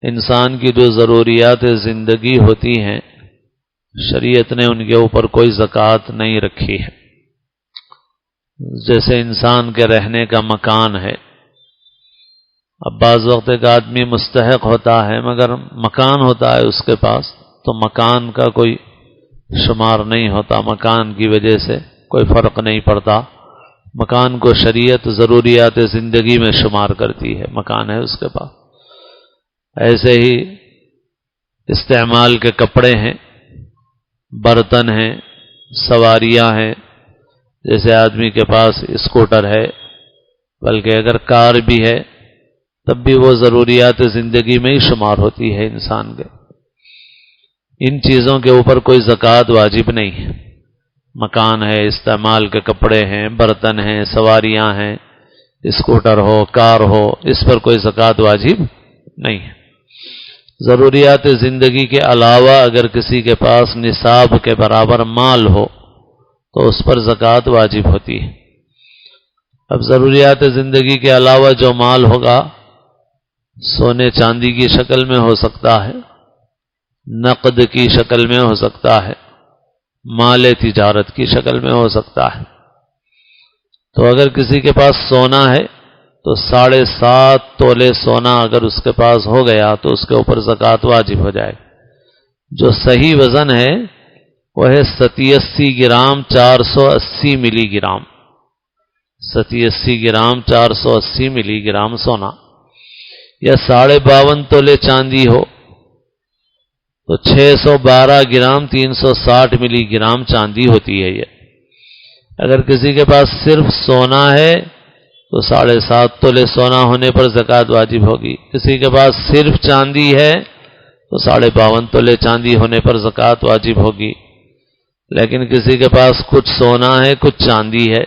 انسان کی جو ضروریات زندگی ہوتی ہیں شریعت نے ان کے اوپر کوئی زکوٰۃ نہیں رکھی ہے۔ جیسے انسان کے رہنے کا مکان ہے، اب بعض وقت ایک آدمی مستحق ہوتا ہے مگر مکان ہوتا ہے اس کے پاس، تو مکان کا کوئی شمار نہیں ہوتا، مکان کی وجہ سے کوئی فرق نہیں پڑتا، مکان کو شریعت ضروریات زندگی میں شمار کرتی ہے، مکان ہے اس کے پاس۔ ایسے ہی استعمال کے کپڑے ہیں، برتن ہیں، سواریاں ہیں، جیسے آدمی کے پاس اسکوٹر ہے، بلکہ اگر کار بھی ہے تب بھی وہ ضروریات زندگی میں ہی شمار ہوتی ہے انسان کے۔ ان چیزوں کے اوپر کوئی زکوٰۃ واجب نہیں ہے۔ مکان ہے، استعمال کے کپڑے ہیں، برتن ہیں، سواریاں ہیں، اسکوٹر ہو، کار ہو، اس پر کوئی زکوٰۃ واجب نہیں ہے۔ ضروریات زندگی کے علاوہ اگر کسی کے پاس نصاب کے برابر مال ہو تو اس پر زکوٰۃ واجب ہوتی ہے۔ اب ضروریات زندگی کے علاوہ جو مال ہوگا سونے چاندی کی شکل میں ہو سکتا ہے، نقد کی شکل میں ہو سکتا ہے، مال تجارت کی شکل میں ہو سکتا ہے۔ تو اگر کسی کے پاس سونا ہے تو 7.5 تولے سونا اگر اس کے پاس ہو گیا تو اس کے اوپر زکوٰۃ واجب ہو جائے۔ جو صحیح وزن ہے وہ ہے 87 گرام 480 ملی گرام، 87 گرام 480 ملی گرام سونا، یا 52.5 تولے چاندی ہو تو 612 گرام 360 ملی گرام چاندی ہوتی ہے یہ۔ اگر کسی کے پاس صرف سونا ہے تو 7.5 تولے سونا ہونے پر زکوٰۃ واجب ہوگی، کسی کے پاس صرف چاندی ہے تو 52.5 تولے چاندی ہونے پر زکوٰۃ واجب ہوگی۔ لیکن کسی کے پاس کچھ سونا ہے کچھ چاندی ہے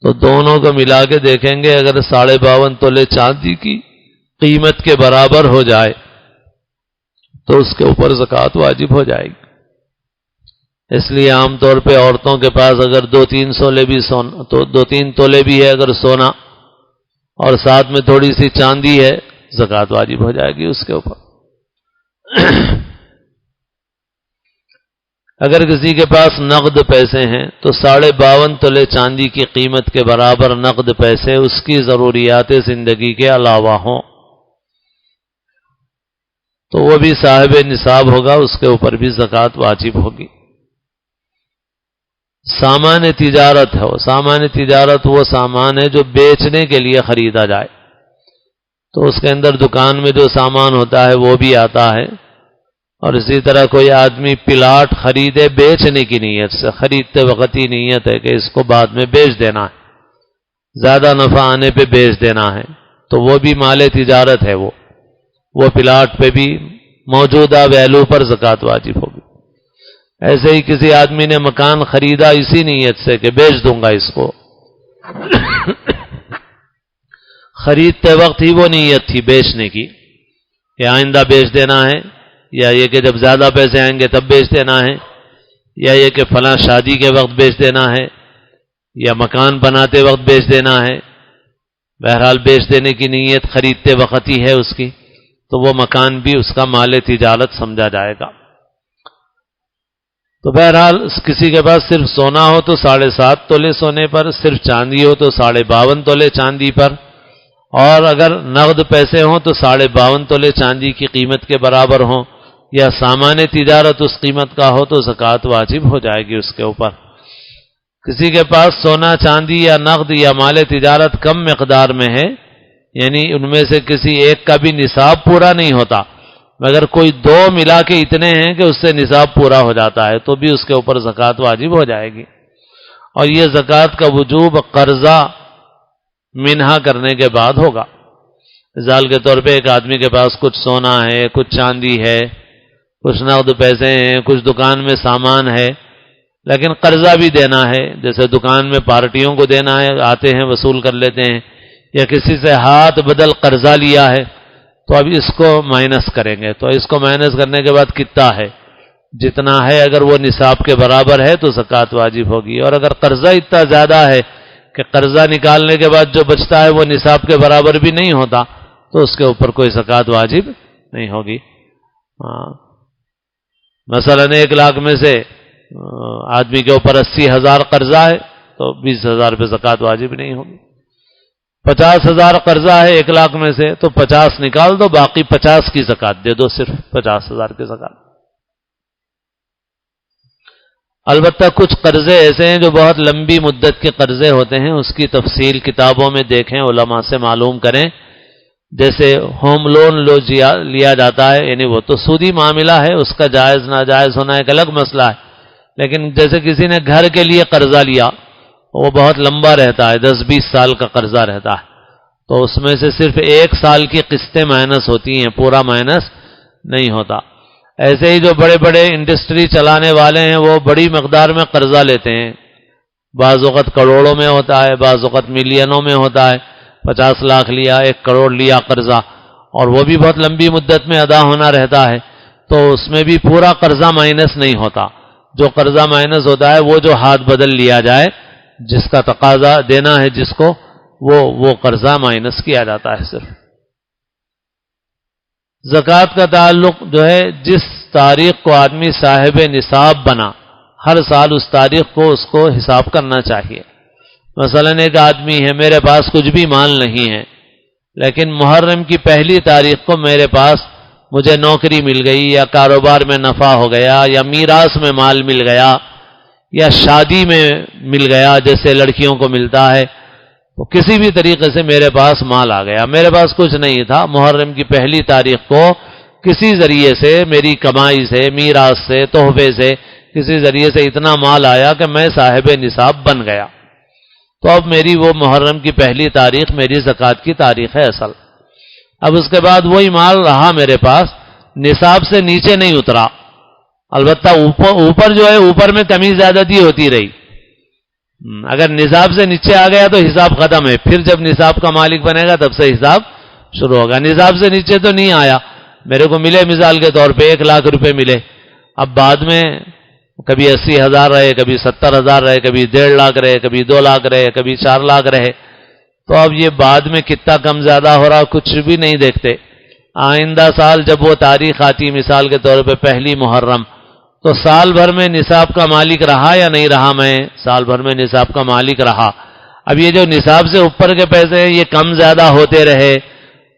تو دونوں کو ملا کے دیکھیں گے، اگر 52.5 تولے چاندی کی قیمت کے برابر ہو جائے تو اس کے اوپر زکوٰۃ واجب ہو جائے گی۔ اس لیے عام طور پہ عورتوں کے پاس اگر 2-3 تولے بھی سونا تو 2-3 تولے بھی ہے اگر سونا اور ساتھ میں تھوڑی سی چاندی ہے، زکوٰۃ واجب ہو جائے گی اس کے اوپر۔ اگر کسی کے پاس نقد پیسے ہیں تو 52.5 تولے چاندی کی قیمت کے برابر نقد پیسے اس کی ضروریات زندگی کے علاوہ ہوں تو وہ بھی صاحب نصاب ہوگا، اس کے اوپر بھی زکوٰۃ واجب ہوگی۔ سامان تجارت ہے، سامان تجارت وہ سامان ہے جو بیچنے کے لیے خریدا جائے، تو اس کے اندر دکان میں جو سامان ہوتا ہے وہ بھی آتا ہے، اور اسی طرح کوئی آدمی پلاٹ خریدے بیچنے کی نیت سے، خریدتے وقت ہی نیت ہے کہ اس کو بعد میں بیچ دینا ہے، زیادہ نفع آنے پہ بیچ دینا ہے، تو وہ بھی مال تجارت ہے، وہ پلاٹ پہ بھی موجودہ ویلو پر زکوٰۃ واجب ہوگی۔ ایسے ہی کسی آدمی نے مکان خریدا اسی نیت سے کہ بیچ دوں گا اس کو، خریدتے وقت ہی وہ نیت تھی بیچنے کی کہ آئندہ بیچ دینا ہے، یا یہ کہ جب زیادہ پیسے آئیں گے تب بیچ دینا ہے، یا یہ کہ فلاں شادی کے وقت بیچ دینا ہے، یا مکان بناتے وقت بیچ دینا ہے، بہرحال بیچ دینے کی نیت خریدتے وقت ہی ہے اس کی، تو وہ مکان بھی اس کا مال تجارت سمجھا جائے گا۔ تو بہرحال کسی کے پاس صرف سونا ہو تو 7.5 تولے سونے پر، صرف چاندی ہو تو 52.5 تولے چاندی پر، اور اگر نقد پیسے ہوں تو 52.5 تولے چاندی کی قیمت کے برابر ہوں، یا سامان تجارت اس قیمت کا ہو تو زکوٰۃ واجب ہو جائے گی اس کے اوپر۔ کسی کے پاس سونا چاندی یا نقد یا مال تجارت کم مقدار میں ہے، یعنی ان میں سے کسی ایک کا بھی نصاب پورا نہیں ہوتا، مگر کوئی 2 ملا کے اتنے ہیں کہ اس سے نصاب پورا ہو جاتا ہے، تو بھی اس کے اوپر زکوٰۃ واجب ہو جائے گی۔ اور یہ زکوٰۃ کا وجوب قرضہ منہا کرنے کے بعد ہوگا۔ مثال کے طور پہ ایک آدمی کے پاس کچھ سونا ہے، کچھ چاندی ہے، کچھ نقد پیسے ہیں، کچھ دکان میں سامان ہے، لیکن قرضہ بھی دینا ہے، جیسے دکان میں پارٹیوں کو دینا ہے، آتے ہیں وصول کر لیتے ہیں، یا کسی سے ہاتھ بدل قرضہ لیا ہے، تو اب اس کو مائنس کریں گے، تو اس کو مائنس کرنے کے بعد کتنا ہے، جتنا ہے اگر وہ نصاب کے برابر ہے تو زکوٰۃ واجب ہوگی، اور اگر قرضہ اتنا زیادہ ہے کہ قرضہ نکالنے کے بعد جو بچتا ہے وہ نصاب کے برابر بھی نہیں ہوتا، تو اس کے اوپر کوئی زکوٰۃ واجب نہیں ہوگی. مثلا 1 لاکھ میں سے آدمی کے اوپر 80,000 قرضہ ہے تو 20,000 پہ زکوٰۃ واجب نہیں ہوگی. 50,000 قرضہ ہے 1 لاکھ میں سے تو 50 نکال دو، باقی 50 کی زکوٰۃ دے دو، صرف 50,000 کی زکوٰۃ. البتہ کچھ قرضے ایسے ہیں جو بہت لمبی مدت کے قرضے ہوتے ہیں، اس کی تفصیل کتابوں میں دیکھیں، علماء سے معلوم کریں. جیسے ہوم لون لیا جاتا ہے، یعنی وہ تو سودی معاملہ ہے، اس کا جائز ناجائز ہونا ایک الگ مسئلہ ہے. لیکن جیسے کسی نے گھر کے لیے قرضہ لیا، وہ بہت لمبا رہتا ہے، 10-20 سال کا قرضہ رہتا ہے، تو اس میں سے صرف 1 سال کی قسطیں مائنس ہوتی ہیں، پورا مائنس نہیں ہوتا. ایسے ہی جو بڑے بڑے انڈسٹری چلانے والے ہیں وہ بڑی مقدار میں قرضہ لیتے ہیں، بعض وقت کروڑوں میں ہوتا ہے، بعض وقت ملینوں میں ہوتا ہے. 50 لاکھ لیا، 1 کروڑ لیا قرضہ، اور وہ بھی بہت لمبی مدت میں ادا ہونا رہتا ہے، تو اس میں بھی پورا قرضہ مائنس نہیں ہوتا. جو قرضہ مائنس ہوتا ہے وہ جو ہاتھ بدل لیا جائے، جس کا تقاضا دینا ہے جس کو، وہ قرضہ مائنس کیا جاتا ہے صرف. زکوٰۃ کا تعلق جو ہے، جس تاریخ کو آدمی صاحب نصاب بنا، ہر سال اس تاریخ کو اس کو حساب کرنا چاہیے. مثلا ایک آدمی ہے، میرے پاس کچھ بھی مال نہیں ہے، لیکن محرم کی 1 تاریخ کو میرے پاس مجھے نوکری مل گئی، یا کاروبار میں نفع ہو گیا، یا میراث میں مال مل گیا، یا شادی میں مل گیا جیسے لڑکیوں کو ملتا ہے، تو کسی بھی طریقے سے میرے پاس مال آ گیا. میرے پاس کچھ نہیں تھا، محرم کی 1 تاریخ کو کسی ذریعے سے، میری کمائی سے، میراث سے، تحفے سے، کسی ذریعے سے اتنا مال آیا کہ میں صاحب نصاب بن گیا. تو اب میری وہ محرم کی 1 تاریخ میری زکوٰۃ کی تاریخ ہے اصل. اب اس کے بعد وہی مال رہا میرے پاس، نصاب سے نیچے نہیں اترا، البتہ اوپر جو ہے، اوپر میں کمی زیادتی ہوتی رہی. اگر نصاب سے نیچے آ گیا تو حساب ختم ہے، پھر جب نصاب کا مالک بنے گا تب سے حساب شروع ہوگا. نصاب سے نیچے تو نہیں آیا، میرے کو ملے مثال کے طور پہ 1 لاکھ روپے ملے، اب بعد میں کبھی 80,000 رہے، کبھی 70,000 رہے، کبھی 1.5 لاکھ رہے، کبھی 2 لاکھ رہے، کبھی 4 لاکھ رہے. تو اب یہ بعد میں کتنا کم زیادہ ہو رہا کچھ بھی نہیں دیکھتے. آئندہ سال جب وہ تاریخ آتی مثال کے طور پہ 1 محرم، تو سال بھر میں نصاب کا مالک رہا یا نہیں رہا؟ میں سال بھر میں نصاب کا مالک رہا. اب یہ جو نصاب سے اوپر کے پیسے ہیں یہ کم زیادہ ہوتے رہے،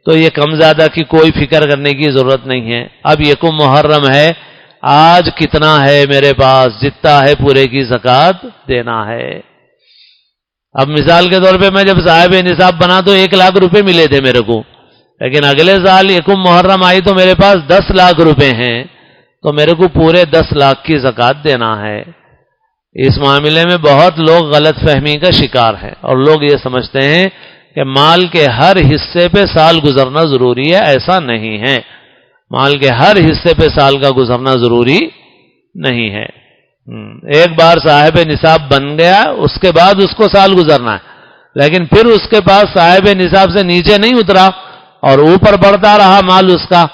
تو یہ کم زیادہ کی کوئی فکر کرنے کی ضرورت نہیں ہے. اب 1 محرم ہے، آج کتنا ہے میرے پاس، جتنا ہے پورے کی زکوٰۃ دینا ہے. اب مثال کے طور پہ میں جب صاحب نصاب بنا تو 1 لاکھ روپے ملے تھے میرے کو، لیکن اگلے سال 1 محرم آئی تو میرے پاس 10 لاکھ روپے ہیں، تو میرے کو پورے 10 لاکھ کی زکوٰۃ دینا ہے. اس معاملے میں بہت لوگ غلط فہمی کا شکار ہیں، اور لوگ یہ سمجھتے ہیں کہ مال کے ہر حصے پہ سال گزرنا ضروری ہے. ایسا نہیں ہے، مال کے ہر حصے پہ سال کا گزرنا ضروری نہیں ہے. ایک بار صاحب نصاب بن گیا، اس کے بعد اس کو سال گزرنا ہے، لیکن پھر اس کے پاس صاحب نصاب سے نیچے نہیں اترا اور اوپر بڑھتا رہا مال اس کا،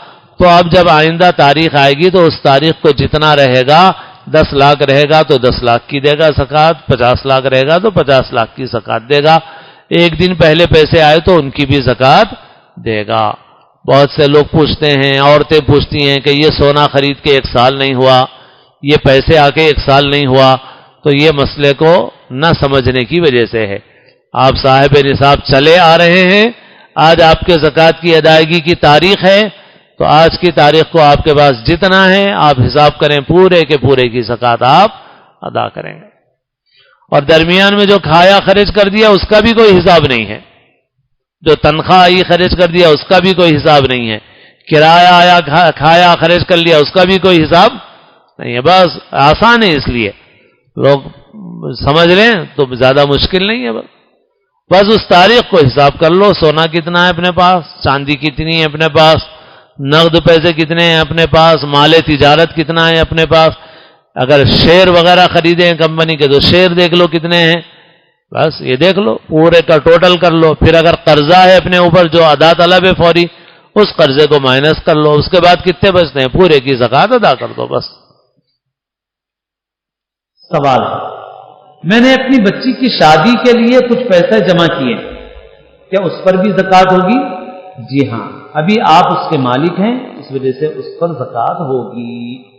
تو اب جب آئندہ تاریخ آئے گی تو اس تاریخ کو جتنا رہے گا، 10 لاکھ رہے گا تو 10 لاکھ کی دے گا زکوٰۃ، 50 لاکھ رہے گا تو 50 لاکھ کی زکوٰۃ دے گا. 1 دن پہلے پیسے آئے تو ان کی بھی زکوٰۃ دے گا. بہت سے لوگ پوچھتے ہیں، عورتیں پوچھتی ہیں کہ یہ سونا خرید کے 1 سال نہیں ہوا، یہ پیسے آ کے 1 سال نہیں ہوا، تو یہ مسئلے کو نہ سمجھنے کی وجہ سے ہے. آپ صاحب نصاب چلے آ رہے ہیں، آج آپ کے زکوٰۃ کی ادائیگی کی تاریخ ہے، تو آج کی تاریخ کو آپ کے پاس جتنا ہے آپ حساب کریں، پورے کے پورے کی زکوٰۃ آپ ادا کریں گے. اور درمیان میں جو کھایا خرچ کر دیا اس کا بھی کوئی حساب نہیں ہے، جو تنخواہ آئی خرچ کر دیا اس کا بھی کوئی حساب نہیں ہے، کرایہ آیا کھایا خرچ کر لیا اس کا بھی کوئی حساب نہیں ہے. بس آسان ہے، اس لیے لوگ سمجھ لیں تو زیادہ مشکل نہیں ہے. بس اس تاریخ کو حساب کر لو، سونا کتنا ہے اپنے پاس، چاندی کتنی ہے اپنے پاس، نقد پیسے کتنے ہیں اپنے پاس، مال تجارت کتنا ہے اپنے پاس، اگر شیئر وغیرہ خریدیں کمپنی کے تو شیئر دیکھ لو کتنے ہیں، بس یہ دیکھ لو، پورے کا ٹوٹل کر لو. پھر اگر قرضہ ہے اپنے اوپر جو ادا طلب ہے فوری، اس قرضے کو مائنس کر لو، اس کے بعد کتنے بچتے ہیں پورے کی زکوٰۃ ادا کر دو بس. سوال: میں نے اپنی بچی کی شادی کے لیے کچھ پیسے جمع کیے، کیا اس پر بھی زکوٰۃ ہوگی؟ جی ہاں، ابھی آپ اس کے مالک ہیں، اس وجہ سے اس پر زکوٰۃ ہوگی۔